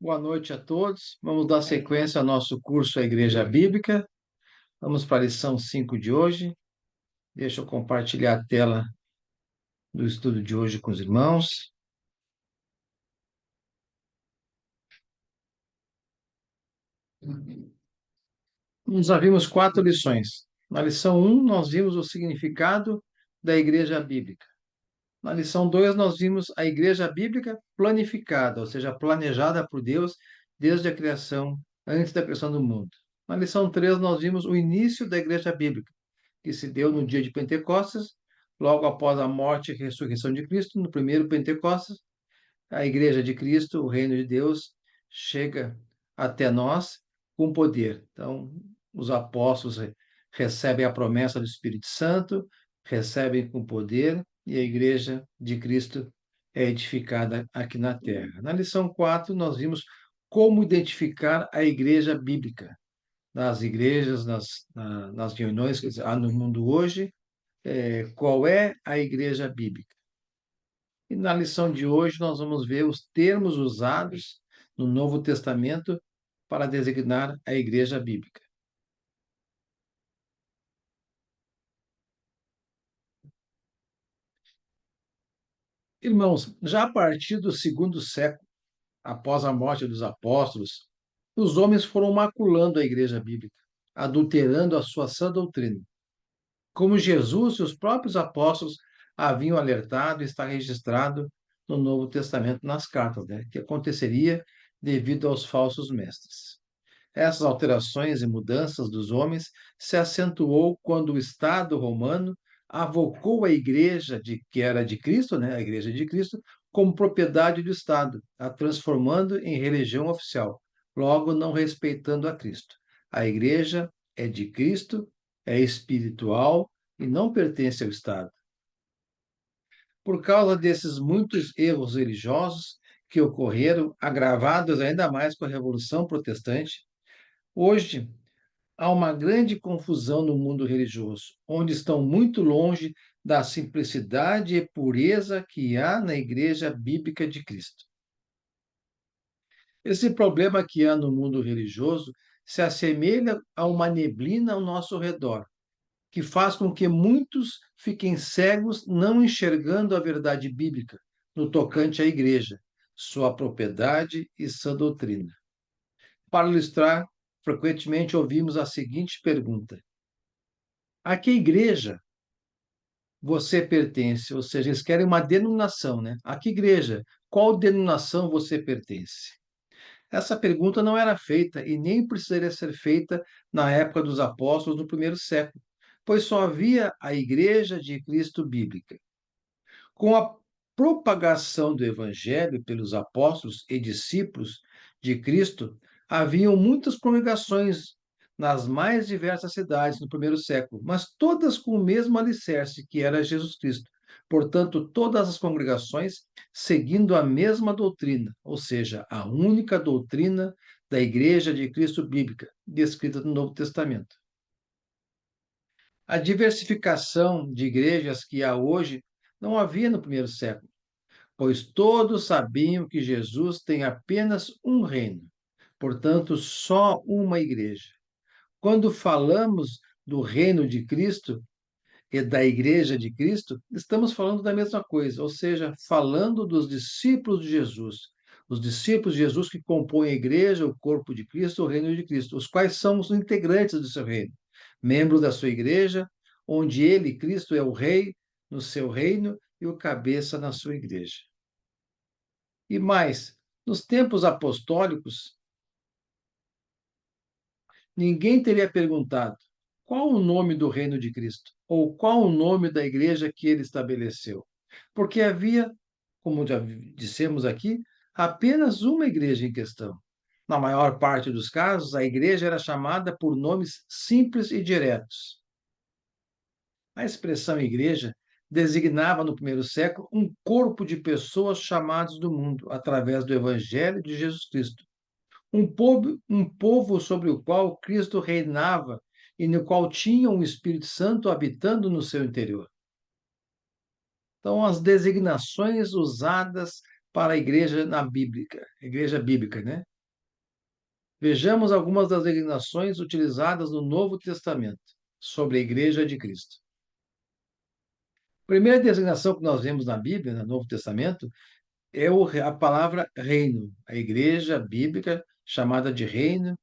Boa noite a todos. Vamos dar sequência ao nosso curso A Igreja Bíblica. Vamos para a lição 5 de hoje. Deixa eu compartilhar a tela do estudo de hoje com os irmãos. Nós já vimos 4 lições. Na lição 1, nós vimos o significado da Igreja Bíblica. Na lição 2, nós vimos a Igreja Bíblica planificada, ou seja, planejada por Deus desde a criação, antes da criação do mundo. Na lição 3, nós vimos o início da Igreja Bíblica, que se deu no dia de Pentecostes, logo após a morte e ressurreição de Cristo, no primeiro Pentecostes, a Igreja de Cristo, o reino de Deus, chega até nós com poder. Então, os apóstolos recebem a promessa do Espírito Santo, recebem com poder, e a Igreja de Cristo é edificada aqui na Terra. Na lição 4, nós vimos como identificar a Igreja Bíblica. Nas igrejas, nas reuniões que há no mundo hoje, qual é a Igreja Bíblica. E na lição de hoje nós vamos ver os termos usados no Novo Testamento para designar a Igreja Bíblica. Irmãos, já a partir do segundo século, após a morte dos apóstolos, os homens foram maculando a Igreja Bíblica, adulterando a sua sã doutrina. Como Jesus e os próprios apóstolos haviam alertado, está registrado no Novo Testamento, nas cartas, que aconteceria devido aos falsos mestres. Essas alterações e mudanças dos homens se acentuou quando o Estado romano avocou a igreja que era de Cristo, a igreja de Cristo, como propriedade do Estado, a transformando em religião oficial, logo não respeitando a Cristo. A igreja é de Cristo, é espiritual e não pertence ao Estado. Por causa desses muitos erros religiosos que ocorreram, agravados ainda mais com a Revolução Protestante, hoje há uma grande confusão no mundo religioso, onde estão muito longe da simplicidade e pureza que há na Igreja Bíblica de Cristo. Esse problema que há no mundo religioso se assemelha a uma neblina ao nosso redor, que faz com que muitos fiquem cegos, não enxergando a verdade bíblica no tocante à igreja, sua propriedade e sua doutrina. Para ilustrar, frequentemente ouvimos a seguinte pergunta: a que igreja você pertence? Ou seja, eles querem uma denominação, né? A que igreja? Qual denominação você pertence? Essa pergunta não era feita e nem precisaria ser feita na época dos apóstolos do primeiro século, pois só havia a Igreja de Cristo bíblica. Com a propagação do Evangelho pelos apóstolos e discípulos de Cristo, haviam muitas congregações nas mais diversas cidades no primeiro século, mas todas com o mesmo alicerce, que era Jesus Cristo. Portanto, todas as congregações seguindo a mesma doutrina, ou seja, a única doutrina da Igreja de Cristo bíblica, descrita no Novo Testamento. A diversificação de igrejas que há hoje não havia no primeiro século, pois todos sabiam que Jesus tem apenas um reino, portanto, só uma igreja. Quando falamos do reino de Cristo e da igreja de Cristo, estamos falando da mesma coisa, ou seja, falando dos discípulos de Jesus. Os discípulos de Jesus que compõem a igreja, o corpo de Cristo, o reino de Cristo, os quais são os integrantes do seu reino, membros da sua igreja, onde ele, Cristo, é o rei no seu reino e o cabeça na sua igreja. E mais, nos tempos apostólicos, ninguém teria perguntado qual o nome do reino de Cristo ou qual o nome da igreja que ele estabeleceu, porque havia, como já dissemos aqui, apenas uma igreja em questão. Na maior parte dos casos, a igreja era chamada por nomes simples e diretos. A expressão igreja designava no primeiro século um corpo de pessoas chamadas do mundo através do evangelho de Jesus Cristo. Um povo sobre o qual Cristo reinava e no qual tinha um Espírito Santo habitando no seu interior. Então, as designações usadas para a igreja bíblica, Vejamos algumas das designações utilizadas no Novo Testamento sobre a Igreja de Cristo. A primeira designação que nós vemos na Bíblia, no Novo Testamento, é a palavra reino. A igreja bíblica chamada de reino.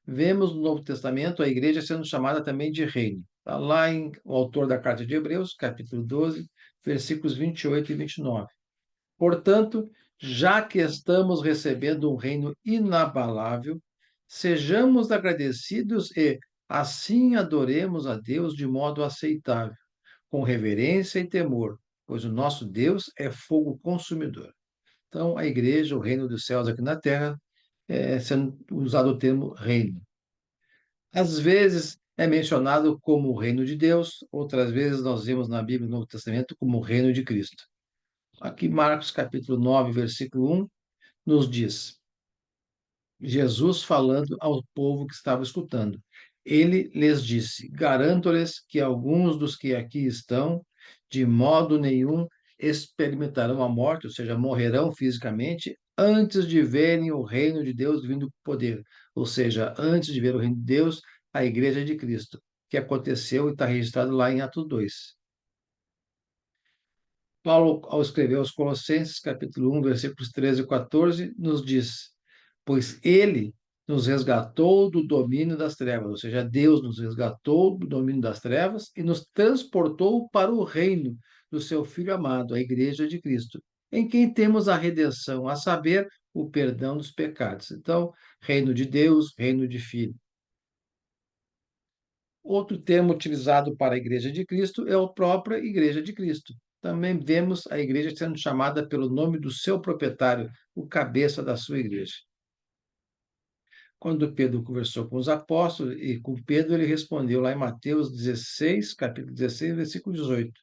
Vemos no Novo Testamento a igreja sendo chamada também de reino. Está lá em o autor da carta de Hebreus, capítulo 12, versículos 28 e 29. Portanto, já que estamos recebendo um reino inabalável, sejamos agradecidos e assim adoremos a Deus de modo aceitável, com reverência e temor, pois o nosso Deus é fogo consumidor. Então, a igreja, o reino dos céus aqui na terra, sendo usado o termo reino. Às vezes é mencionado como o reino de Deus, outras vezes nós vemos na Bíblia, no Novo Testamento, como o reino de Cristo. Aqui, Marcos capítulo 9, versículo 1, nos diz: Jesus falando ao povo que estava escutando. Ele lhes disse: Garanto-lhes que alguns dos que aqui estão, de modo nenhum, experimentarão a morte, ou seja, morrerão fisicamente, antes de verem o reino de Deus vindo com poder. Ou seja, antes de ver o reino de Deus, a igreja de Cristo, que aconteceu e está registrado lá em Atos 2. Paulo, ao escrever aos Colossenses, capítulo 1, versículos 13 e 14, nos diz: Pois ele nos resgatou do domínio das trevas, ou seja, Deus nos resgatou do domínio das trevas e nos transportou para o reino do seu Filho amado, a Igreja de Cristo, em quem temos a redenção, a saber, o perdão dos pecados. Então, reino de Deus, reino de Filho. Outro termo utilizado para a Igreja de Cristo é a própria Igreja de Cristo. Também vemos a igreja sendo chamada pelo nome do seu proprietário, o cabeça da sua igreja. Quando Pedro conversou com os apóstolos e com Pedro, ele respondeu lá em Mateus 16, capítulo 16, versículo 18.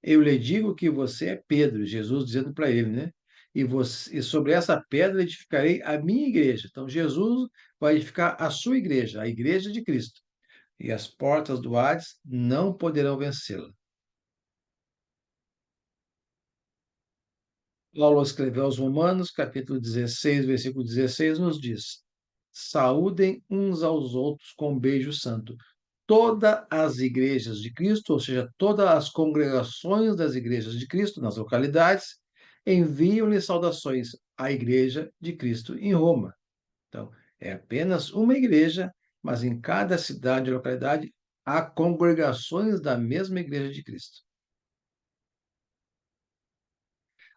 Eu lhe digo que você é Pedro, Jesus dizendo para ele, né? E sobre essa pedra edificarei a minha igreja. Então, Jesus vai edificar a sua igreja, a igreja de Cristo. E as portas do Hades não poderão vencê-la. Paulo escreveu aos Romanos, capítulo 16, versículo 16, nos diz: Saúdem uns aos outros com um beijo santo. Todas as igrejas de Cristo, ou seja, todas as congregações das igrejas de Cristo nas localidades, enviam-lhe saudações à igreja de Cristo em Roma. Então, é apenas uma igreja, mas em cada cidade e localidade há congregações da mesma igreja de Cristo.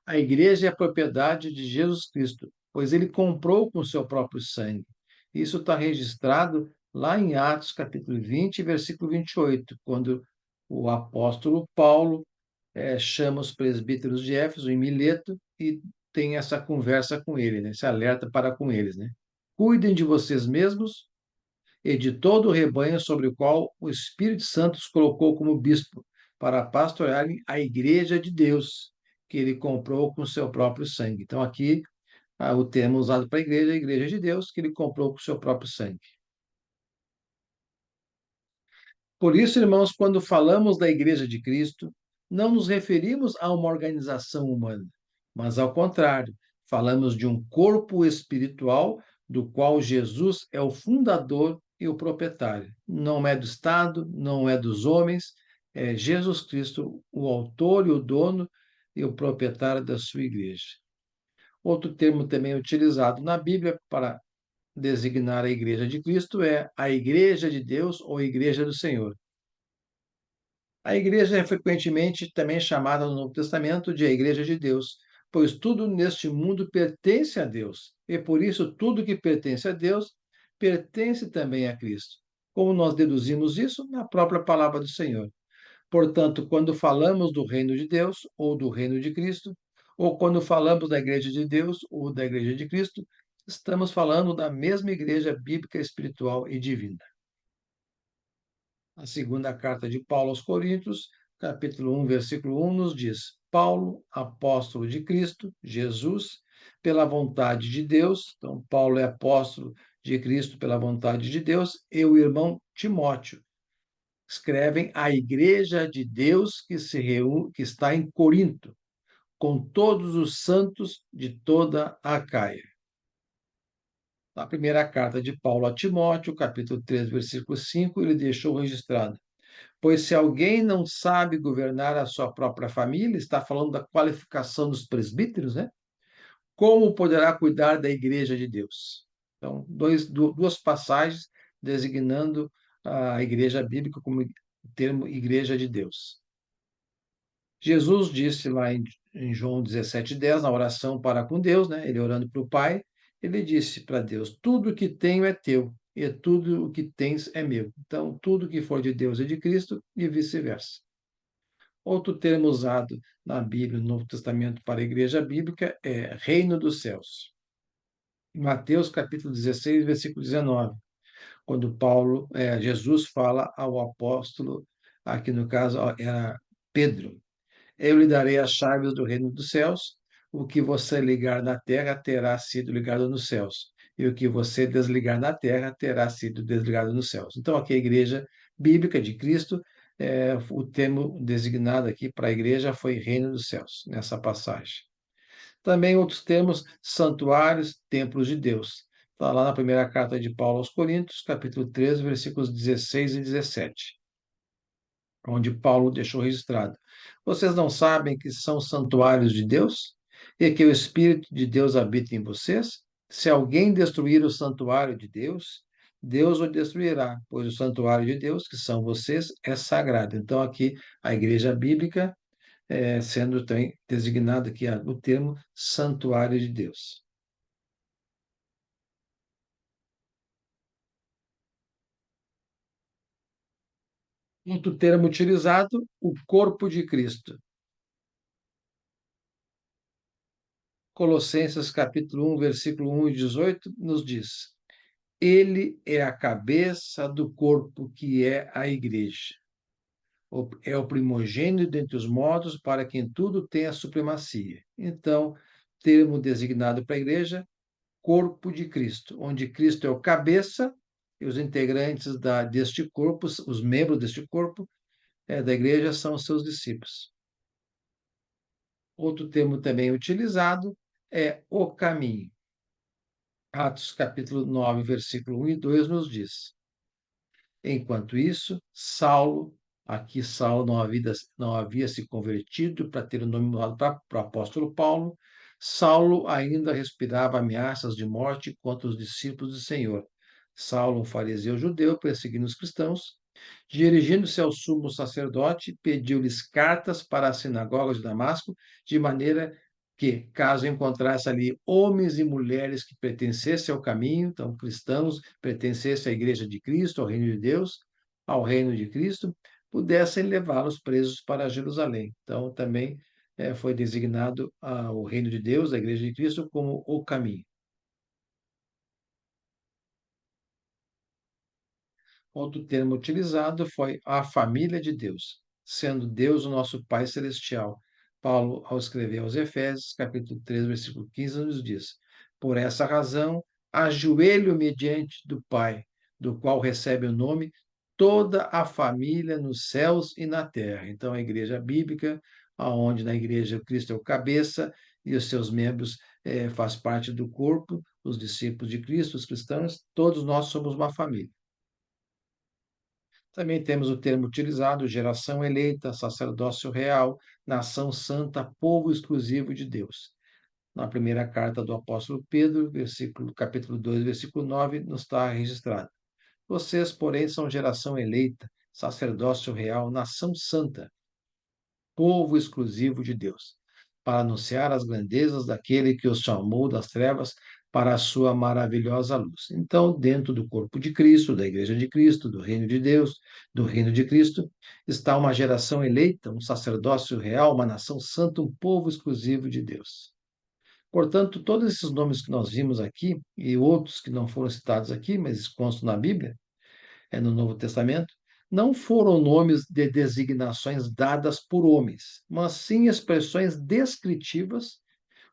A igreja é a propriedade de Jesus Cristo, pois ele comprou com seu próprio sangue. Isso está registrado lá em Atos, capítulo 20, versículo 28, quando o apóstolo Paulo chama os presbíteros de Éfeso em Mileto e tem essa conversa com ele, né? Esse alerta para com eles, né? Cuidem de vocês mesmos e de todo o rebanho sobre o qual o Espírito Santo os colocou como bispo, para pastorearem a igreja de Deus, que ele comprou com seu próprio sangue. Então, aqui, o termo usado para a igreja de Deus, que ele comprou com seu próprio sangue. Por isso, irmãos, quando falamos da Igreja de Cristo, não nos referimos a uma organização humana, mas ao contrário, falamos de um corpo espiritual do qual Jesus é o fundador e o proprietário. Não é do Estado, não é dos homens, é Jesus Cristo, o autor e o dono e o proprietário da sua igreja. Outro termo também utilizado na Bíblia para designar a Igreja de Cristo é a Igreja de Deus ou Igreja do Senhor. A igreja é frequentemente também chamada no Novo Testamento de a Igreja de Deus, pois tudo neste mundo pertence a Deus, e por isso tudo que pertence a Deus pertence também a Cristo. Como nós deduzimos isso na própria palavra do Senhor. Portanto, quando falamos do reino de Deus ou do reino de Cristo, ou quando falamos da Igreja de Deus ou da Igreja de Cristo, estamos falando da mesma igreja bíblica, espiritual e divina. A segunda carta de Paulo aos Coríntios, capítulo 1, versículo 1, nos diz: Paulo, apóstolo de Cristo, Jesus, pela vontade de Deus. Então, Paulo é apóstolo de Cristo pela vontade de Deus, e o irmão Timóteo. Escrevem à igreja de Deus que se reúne, que está em Corinto, com todos os santos de toda a Acaia. Na primeira carta de Paulo a Timóteo, capítulo 3, versículo 5, ele deixou registrado: pois se alguém não sabe governar a sua própria família, está falando da qualificação dos presbíteros, né? Como poderá cuidar da igreja de Deus? Então, duas passagens designando a igreja bíblica como o termo igreja de Deus. Jesus disse lá em João 17:10, na oração para com Deus, né? Ele orando para o Pai, ele disse para Deus: tudo o que tenho é teu, e tudo o que tens é meu. Então, tudo que for de Deus é de Cristo e vice-versa. Outro termo usado na Bíblia, no Novo Testamento, para a igreja bíblica é reino dos céus. Em Mateus capítulo 16, versículo 19, quando Jesus fala ao apóstolo, aqui no caso era Pedro: eu lhe darei as chaves do reino dos céus. O que você ligar na terra terá sido ligado nos céus, e o que você desligar na terra terá sido desligado nos céus. Então, aqui a igreja bíblica de Cristo, o termo designado aqui para a igreja foi reino dos céus, nessa passagem. Também outros termos, santuários, templos de Deus. Está lá na primeira carta de Paulo aos Coríntios, capítulo 13, versículos 16 e 17, onde Paulo deixou registrado: vocês não sabem que são santuários de Deus e que o Espírito de Deus habita em vocês? Se alguém destruir o santuário de Deus, Deus o destruirá, pois o santuário de Deus, que são vocês, é sagrado. Então, aqui, a igreja bíblica sendo também designado aqui o termo santuário de Deus. Outro termo utilizado, o corpo de Cristo. Colossenses capítulo 1, versículo 1 e 18, nos diz: ele é a cabeça do corpo, que é a igreja. É o primogênito dentre os mortos, para quem tudo tem a supremacia. Então, termo designado para a igreja, corpo de Cristo, onde Cristo é o cabeça e os integrantes deste corpo, os membros deste corpo da igreja, são os seus discípulos. Outro termo também utilizado é o caminho. Atos capítulo 9, versículo 1 e 2 nos diz: enquanto isso, Saulo, aqui Saulo não havia se convertido para ter o nome mudado para o apóstolo Paulo, Saulo ainda respirava ameaças de morte contra os discípulos do Senhor. Saulo, um fariseu judeu, perseguindo os cristãos, dirigindo-se ao sumo sacerdote, pediu-lhes cartas para as sinagogas de Damasco, de maneira que, caso encontrasse ali homens e mulheres que pertencessem ao caminho, então cristãos, pertencessem à Igreja de Cristo, ao Reino de Deus, ao Reino de Cristo, pudessem levá-los presos para Jerusalém. Então, também foi designado o Reino de Deus, a Igreja de Cristo, como o caminho. Outro termo utilizado foi a família de Deus, sendo Deus o nosso Pai Celestial. Paulo, ao escrever aos Efésios, capítulo 3, versículo 15, nos diz: por essa razão, ajoelho-me diante do Pai, do qual recebe o nome toda a família nos céus e na terra. Então, a igreja bíblica, aonde na igreja Cristo é o cabeça e os seus membros faz parte do corpo, os discípulos de Cristo, os cristãos, todos nós somos uma família. Também temos o termo utilizado, geração eleita, sacerdócio real, nação santa, povo exclusivo de Deus. Na primeira carta do apóstolo Pedro, capítulo 2, versículo 9, nos está registrado: vocês, porém, são geração eleita, sacerdócio real, nação santa, povo exclusivo de Deus, para anunciar as grandezas daquele que os chamou das trevas para a sua maravilhosa luz. Então, dentro do corpo de Cristo, da Igreja de Cristo, do Reino de Deus, do Reino de Cristo, está uma geração eleita, um sacerdócio real, uma nação santa, um povo exclusivo de Deus. Portanto, todos esses nomes que nós vimos aqui, e outros que não foram citados aqui, mas constam na Bíblia, no Novo Testamento, não foram nomes de designações dadas por homens, mas sim expressões descritivas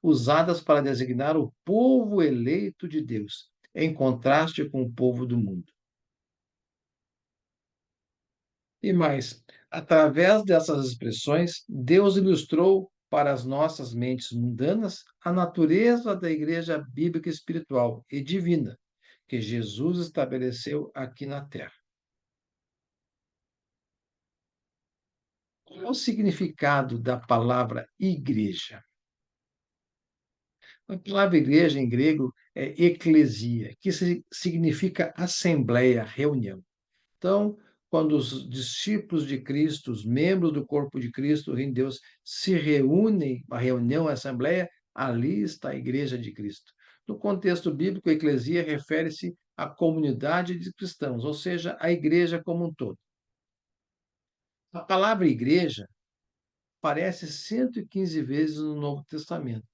usadas para designar o povo eleito de Deus, em contraste com o povo do mundo. E mais, através dessas expressões, Deus ilustrou para as nossas mentes mundanas a natureza da igreja bíblica espiritual e divina, que Jesus estabeleceu aqui na Terra. Qual é o significado da palavra igreja? A palavra igreja em grego é eclesia, que significa assembleia, reunião. Então, quando os discípulos de Cristo, os membros do corpo de Cristo, o reino de Deus, se reúnem, a reunião, a assembleia, ali está a igreja de Cristo. No contexto bíblico, a eclesia refere-se à comunidade de cristãos, ou seja, à igreja como um todo. A palavra igreja aparece 115 vezes no Novo Testamento,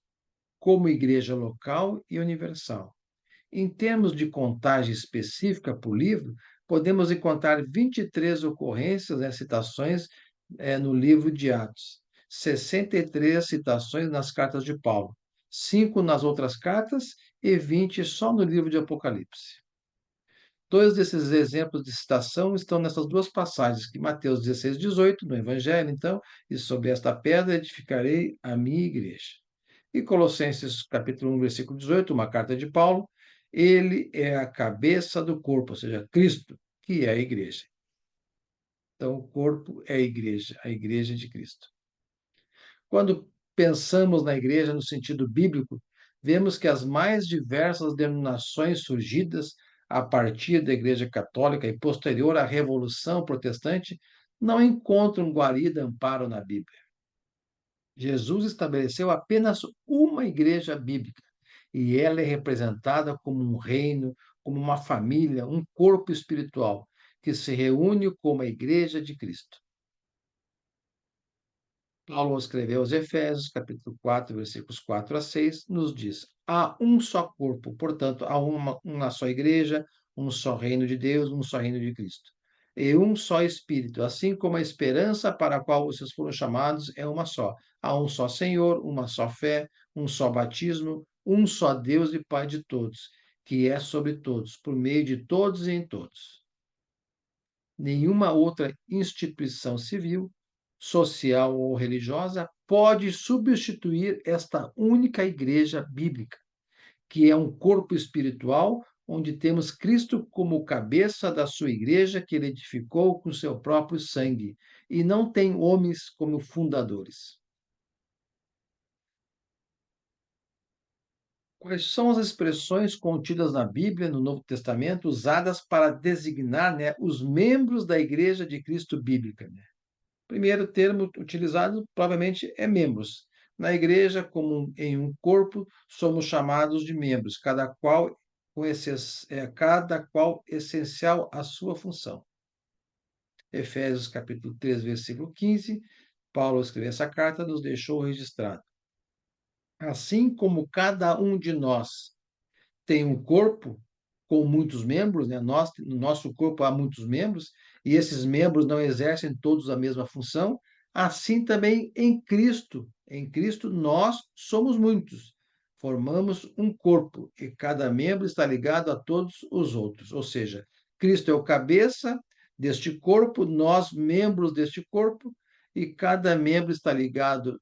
como igreja local e universal. Em termos de contagem específica por livro, podemos encontrar 23 ocorrências, citações, no livro de Atos, 63 citações nas cartas de Paulo, 5 nas outras cartas e 20 só no livro de Apocalipse. Dois desses exemplos de citação estão nessas duas passagens, que Mateus 16, 18, no Evangelho, então, e sobre esta pedra edificarei a minha igreja. E Colossenses capítulo 1, versículo 18, uma carta de Paulo, ele é a cabeça do corpo, ou seja, Cristo, que é a igreja. Então, o corpo é a igreja de Cristo. Quando pensamos na igreja no sentido bíblico, vemos que as mais diversas denominações surgidas a partir da Igreja Católica e posterior à Revolução Protestante não encontram guarida amparo na Bíblia. Jesus estabeleceu apenas uma igreja bíblica e ela é representada como um reino, como uma família, um corpo espiritual que se reúne como a igreja de Cristo. Paulo escreveu aos Efésios, capítulo 4, versículos 4 a 6, nos diz: há um só corpo, portanto, há uma só igreja, um só reino de Deus, um só reino de Cristo. E um só Espírito, assim como a esperança para a qual vocês foram chamados é uma só. Há um só Senhor, uma só fé, um só batismo, um só Deus e Pai de todos, que é sobre todos, por meio de todos e em todos. Nenhuma outra instituição civil, social ou religiosa pode substituir esta única igreja bíblica, que é um corpo espiritual onde temos Cristo como cabeça da sua igreja que ele edificou com seu próprio sangue, e não tem homens como fundadores. Quais são as expressões contidas na Bíblia, no Novo Testamento, usadas para designar, os membros da igreja de Cristo bíblica? Primeiro termo utilizado provavelmente é membros. Na igreja, como em um corpo, somos chamados de membros, cada qual essencial à sua função. Efésios capítulo 3, versículo 15, Paulo escreveu essa carta, nos deixou registrado. Assim como cada um de nós tem um corpo com muitos membros, no nosso corpo há muitos membros, e esses membros não exercem todos a mesma função, assim também em Cristo nós somos muitos, formamos um corpo, e cada membro está ligado a todos os outros, ou seja, Cristo é o cabeça deste corpo, nós membros deste corpo, e cada membro está ligado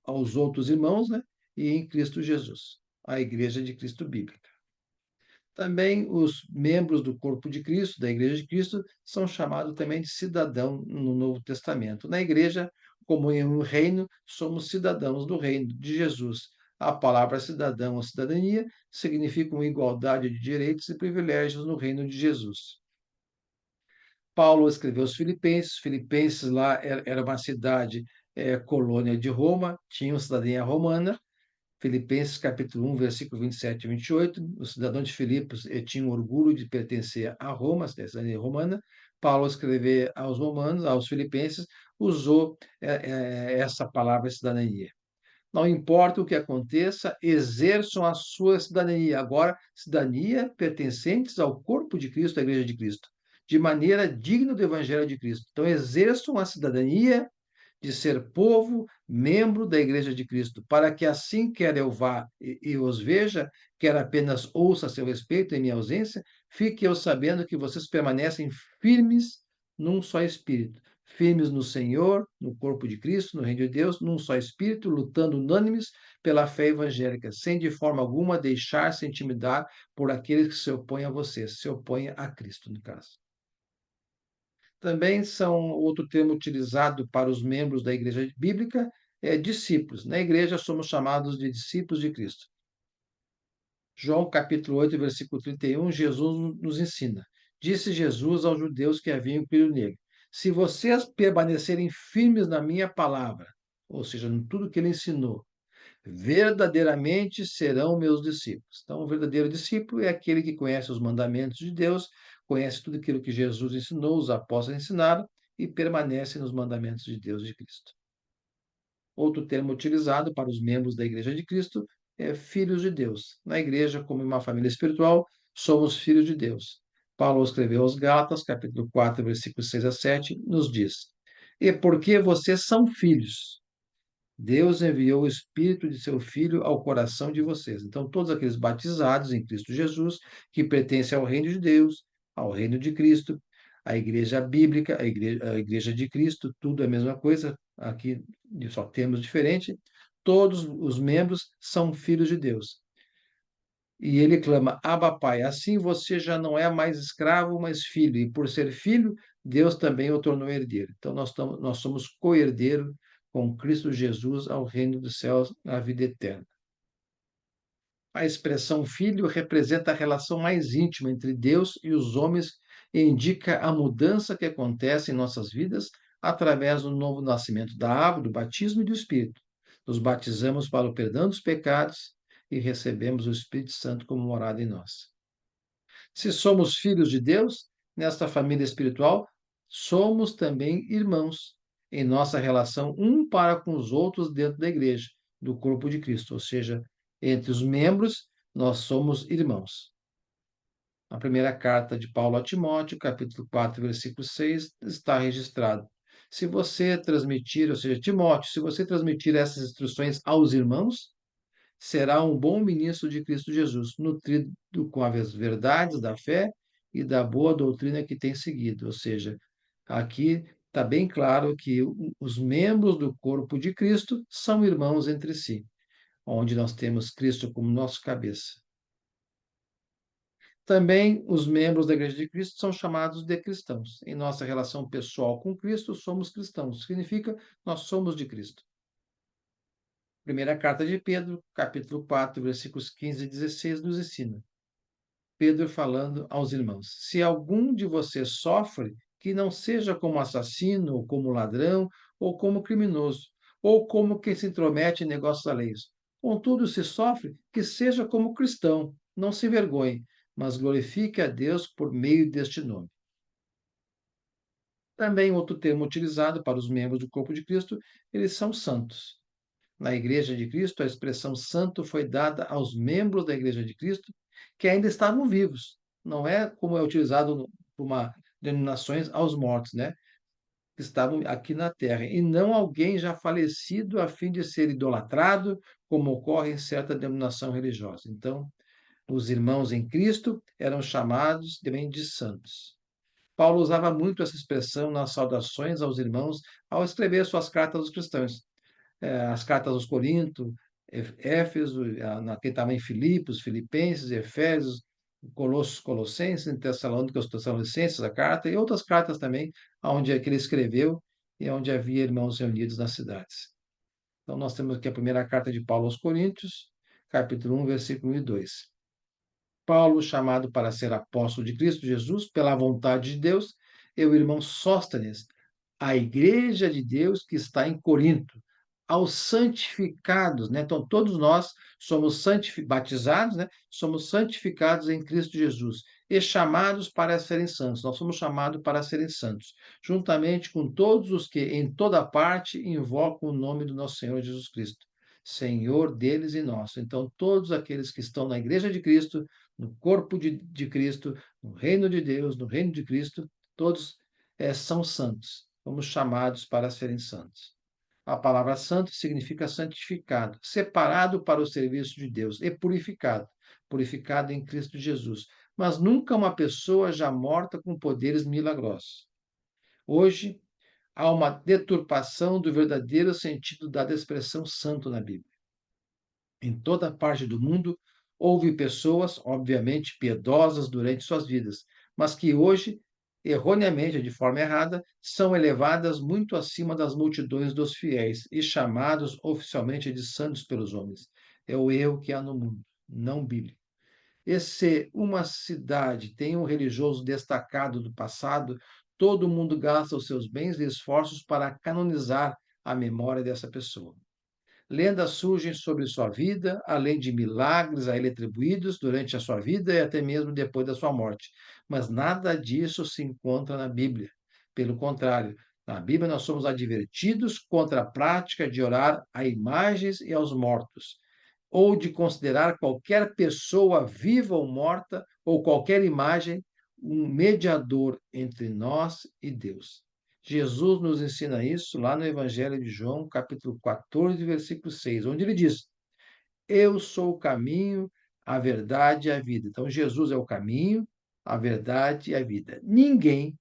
aos outros irmãos, e em Cristo Jesus, a Igreja de Cristo Bíblica. Também os membros do corpo de Cristo, da Igreja de Cristo, são chamados também de cidadão no Novo Testamento. Na Igreja, como em um reino, somos cidadãos do reino de Jesus. A palavra cidadão ou cidadania significa uma igualdade de direitos e privilégios no reino de Jesus. Paulo escreveu aos Filipenses. Filipenses lá era uma cidade, colônia de Roma, tinha cidadania romana. Filipenses capítulo 1, versículo 27 e 28, o cidadão de Filipos tinha orgulho de pertencer a Roma, a cidadania romana. Paulo escrever aos romanos, aos filipenses, usou essa palavra cidadania. Não importa o que aconteça, exerçam a sua cidadania. Agora, cidadania pertencentes ao corpo de Cristo, à Igreja de Cristo, de maneira digna do Evangelho de Cristo. Então, exerçam a cidadania de ser povo, membro da Igreja de Cristo, para que assim, quer eu vá e os veja, quer apenas ouça a seu respeito em minha ausência, fique eu sabendo que vocês permanecem firmes num só espírito, firmes no Senhor, no corpo de Cristo, no reino de Deus, num só espírito, lutando unânimes pela fé evangélica, sem de forma alguma deixar-se intimidar por aqueles que se opõem a vocês, se opõem a Cristo, no caso. Também são outro termo utilizado para os membros da igreja bíblica é discípulos. Na igreja somos chamados de discípulos de Cristo. João capítulo 8, versículo 31, Jesus nos ensina. Disse Jesus aos judeus que haviam crido nele: Se vocês permanecerem firmes na minha palavra, ou seja, em tudo que ele ensinou, verdadeiramente serão meus discípulos. Então, o verdadeiro discípulo é aquele que conhece os mandamentos de Deus, conhece tudo aquilo que Jesus ensinou, os apóstolos ensinaram e permanece nos mandamentos de Deus e de Cristo. Outro termo utilizado para os membros da Igreja de Cristo é filhos de Deus. Na igreja, como em uma família espiritual, somos filhos de Deus. Paulo escreveu aos Gálatas, capítulo 4, versículos 6 a 7, nos diz: E porque vocês são filhos, Deus enviou o Espírito de seu Filho ao coração de vocês. Então, todos aqueles batizados em Cristo Jesus, que pertencem ao reino de Deus, ao reino de Cristo, à igreja bíblica, a igreja de Cristo, tudo é a mesma coisa, aqui só temos diferente, todos os membros são filhos de Deus. E ele clama, Abba, Pai, assim você já não é mais escravo, mas filho, e por ser filho, Deus também o tornou herdeiro. Então, nós somos co-herdeiro com Cristo Jesus ao reino dos céus, na vida eterna. A expressão filho representa a relação mais íntima entre Deus e os homens e indica a mudança que acontece em nossas vidas através do novo nascimento da água, do batismo e do Espírito. Nos batizamos para o perdão dos pecados e recebemos o Espírito Santo como morada em nós. Se somos filhos de Deus, nesta família espiritual, somos também irmãos em nossa relação um para com os outros dentro da igreja, do corpo de Cristo, ou seja, entre os membros, nós somos irmãos. A primeira carta de Paulo a Timóteo, capítulo 4, versículo 6, está registrado. Se você transmitir, ou seja, Timóteo, se você transmitir essas instruções aos irmãos, será um bom ministro de Cristo Jesus, nutrido com as verdades da fé e da boa doutrina que tem seguido. Ou seja, aqui está bem claro que os membros do corpo de Cristo são irmãos entre si, onde nós temos Cristo como nosso cabeça. Também os membros da Igreja de Cristo são chamados de cristãos. Em nossa relação pessoal com Cristo, somos cristãos. Significa nós somos de Cristo. Primeira carta de Pedro, capítulo 4, versículos 15 e 16, nos ensina. Pedro falando aos irmãos: Se algum de vocês sofre, que não seja como assassino, ou como ladrão, ou como criminoso, ou como quem se intromete em negócios alheios. Contudo, se sofre, que seja como cristão, não se envergonhe, mas glorifique a Deus por meio deste nome. Também outro termo utilizado para os membros do corpo de Cristo, eles são santos. Na Igreja de Cristo, a expressão santo foi dada aos membros da Igreja de Cristo que ainda estavam vivos. Não é como é utilizado por uma denominações aos mortos, né? Que estavam aqui na terra. E não alguém já falecido a fim de ser idolatrado, como ocorre em certa denominação religiosa. Então, os irmãos em Cristo eram chamados também de santos. Paulo usava muito essa expressão nas saudações aos irmãos ao escrever suas cartas aos cristãos. As cartas aos Coríntios, Éfeso, aqui também Filipos, Filipenses, Efésios, Colossenses, Tessalônica, os Tessalonicenses, a carta, e outras cartas também, onde é que ele escreveu e onde havia irmãos reunidos nas cidades. Então, nós temos aqui a primeira carta de Paulo aos Coríntios, capítulo 1, versículo 1 e 2. Paulo, chamado para ser apóstolo de Cristo Jesus, pela vontade de Deus, e o irmão Sóstenes, a igreja de Deus que está em Corinto, aos santificados, né? Então, todos nós somos batizados, né? Somos santificados em Cristo Jesus e chamados para serem santos. Nós somos chamados para serem santos, juntamente com todos os que em toda parte invocam o nome do nosso Senhor Jesus Cristo, Senhor deles e nosso. Então, todos aqueles que estão na igreja de Cristo, no corpo de Cristo, no reino de Deus, no reino de Cristo, todos são santos. Fomos chamados para serem santos. A palavra santo significa santificado, separado para o serviço de Deus e purificado, purificado em Cristo Jesus, mas nunca uma pessoa já morta com poderes milagrosos. Hoje, Há uma deturpação do verdadeiro sentido da expressão santo na Bíblia. Em toda parte do mundo, houve pessoas, obviamente, piedosas durante suas vidas, mas que hoje, erroneamente, de forma errada, são elevadas muito acima das multidões dos fiéis e chamados oficialmente de santos pelos homens. É o erro que há no mundo, não bíblico. E se uma cidade tem um religioso destacado do passado, todo mundo gasta os seus bens e esforços para canonizar a memória dessa pessoa. Lendas surgem sobre sua vida, além de milagres a ele atribuídos durante a sua vida e até mesmo depois da sua morte. Mas nada disso se encontra na Bíblia. Pelo contrário, na Bíblia nós somos advertidos contra a prática de orar a imagens e aos mortos, ou de considerar qualquer pessoa viva ou morta, ou qualquer imagem, um mediador entre nós e Deus. Jesus nos ensina isso lá no Evangelho de João, capítulo 14, versículo 6, onde ele diz: Eu sou o caminho, a verdade e a vida. Então, Jesus é o caminho, a verdade e a vida. Ninguém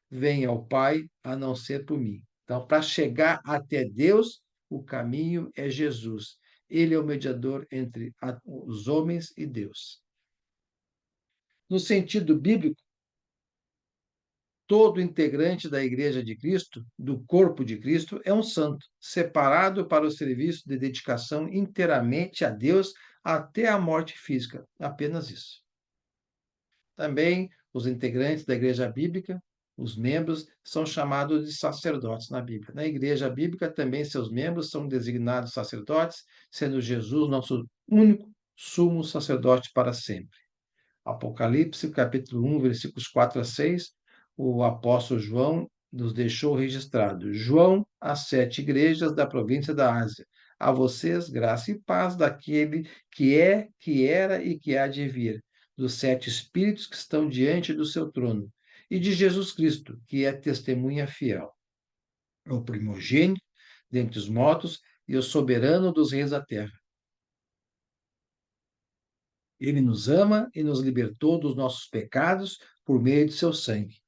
vem ao Pai a não ser por mim. Então, para chegar até Deus, o caminho é Jesus. Ele é o mediador entre os homens e Deus. No sentido bíblico, todo integrante da Igreja de Cristo, do corpo de Cristo, é um santo, separado para o serviço de dedicação inteiramente a Deus até a morte física. Apenas isso. Também os integrantes da Igreja Bíblica, os membros, são chamados de sacerdotes na Bíblia. Na Igreja Bíblica, também seus membros são designados sacerdotes, sendo Jesus nosso único sumo sacerdote para sempre. Apocalipse, capítulo 1, versículos 4 a 6, o apóstolo João nos deixou registrado. João, às 7 igrejas da província da Ásia. A vocês, graça e paz daquele que é, que era e que há de vir, dos 7 espíritos que estão diante do seu trono, e de Jesus Cristo, que é testemunha fiel, o primogênito dentre os mortos e o soberano dos reis da terra. Ele nos ama e nos libertou dos nossos pecados por meio de seu sangue.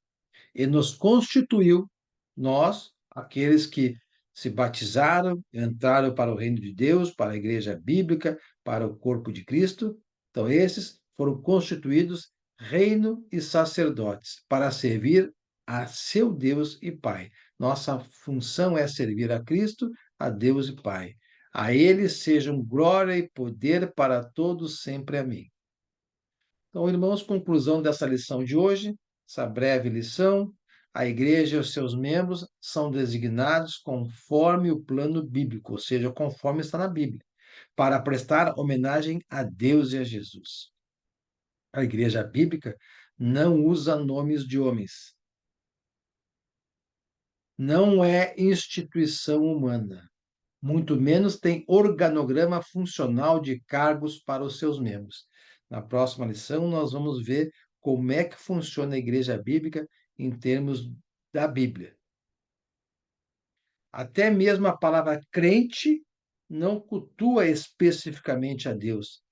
E nos constituiu, nós, aqueles que se batizaram, entraram para o reino de Deus, para a igreja bíblica, para o corpo de Cristo. Então, esses foram constituídos reino e sacerdotes para servir a seu Deus e Pai. Nossa função é servir a Cristo, a Deus e Pai. A Ele sejam glória e poder para todos sempre. Amém. Então, irmãos, conclusão dessa lição de hoje, essa breve lição, a igreja e os seus membros são designados conforme o plano bíblico, ou seja, conforme está na Bíblia, para prestar homenagem a Deus e a Jesus. A igreja bíblica não usa nomes de homens, não é instituição humana, muito menos tem organograma funcional de cargos para os seus membros. Na próxima lição, nós vamos ver como é que funciona a igreja bíblica em termos da Bíblia. Até mesmo a palavra crente não cultua especificamente a Deus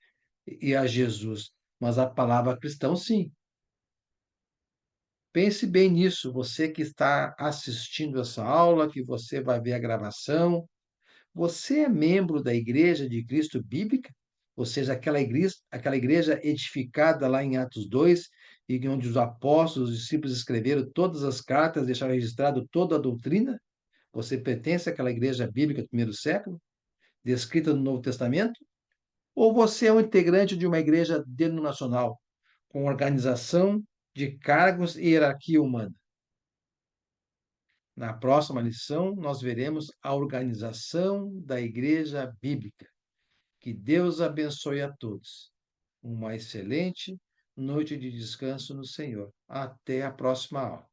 e a Jesus, mas a palavra cristão sim. Pense bem nisso, você que está assistindo essa aula, que você vai ver a gravação. Você é membro da Igreja de Cristo Bíblica? Ou seja, aquela igreja edificada lá em Atos 2, e onde os apóstolos, os discípulos escreveram todas as cartas, deixaram registrado toda a doutrina? Você pertence àquela igreja bíblica do primeiro século, descrita no Novo Testamento? Ou você é um integrante de uma igreja denominacional, com organização de cargos e hierarquia humana? Na próxima lição, nós veremos a organização da igreja bíblica. Que Deus abençoe a todos. Uma excelente noite de descanso no Senhor. Até a próxima aula.